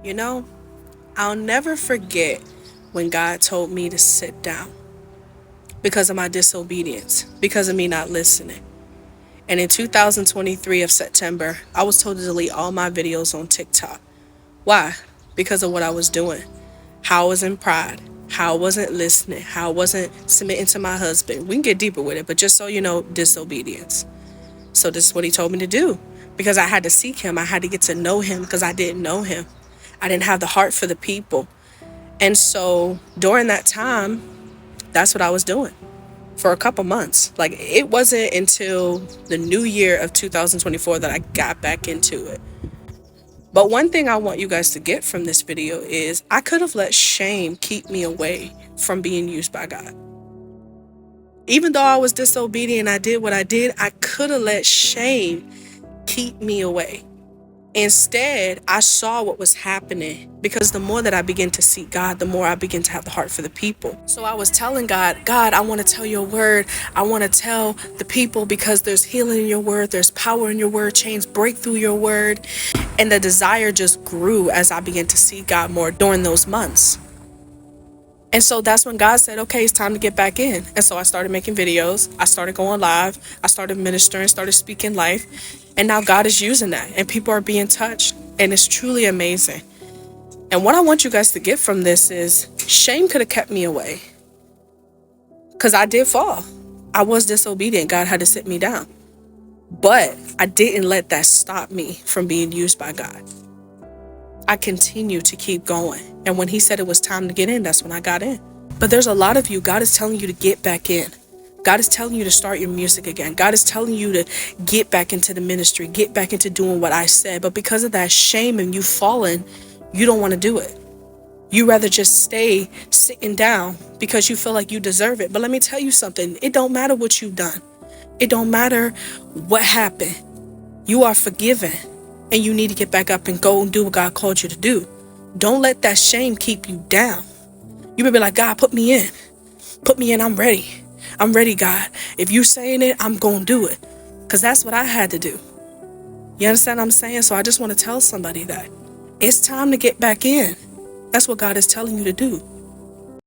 You know, I'll never forget when God told me to sit down because of my disobedience, because of me not listening. And in 2023 of September, I was told to delete all my videos on TikTok. Why? Because of what I was doing. How I was in pride. How I wasn't listening. How I wasn't submitting to my husband. We can get deeper with it, but just so you know, disobedience. So this is what he told me to do. Because I had to seek him. I had to get to know him because I didn't know him. I didn't have the heart for the people. And so during that time, that's what I was doing for a couple months. Like, it wasn't until the new year of 2024 that I got back into it. But one thing I want you guys to get from this video is I could have let shame keep me away from being used by God. Even though I was disobedient, I did what I did, I could have let shame keep me away. Instead, I saw what was happening because the more that I began to seek God, the more I began to have the heart for the people. So I was telling God, I want to tell your word. I want to tell the people because there's healing in your word. There's power in your word. Chains break through your word. And the desire just grew as I began to see God more during those months. And so that's when God said, okay, it's time to get back in. And so I started making videos. I started going live. I started ministering, started speaking life. And now God is using that and people are being touched. And it's truly amazing. And what I want you guys to get from this is shame could have kept me away. Because I did fall. I was disobedient. God had to sit me down. But I didn't let that stop me from being used by God. I continued to keep going. And when he said it was time to get in, that's when I got in. But there's a lot of you, God is telling you to get back in. God is telling you to start your music again. God is telling you to get back into the ministry, get back into doing what I said. But because of that shame and you falling, you don't want to do it. You rather just stay sitting down because you feel like you deserve it. But let me tell you something. It don't matter what you've done. It don't matter what happened. You are forgiven and you need to get back up and go and do what God called you to do. Don't let that shame keep you down. You may be like, God, put me in. Put me in. I'm ready. I'm ready, God. If you saying it, I'm going to do it. Because that's what I had to do. You understand what I'm saying? So I just want to tell somebody that it's time to get back in. That's what God is telling you to do.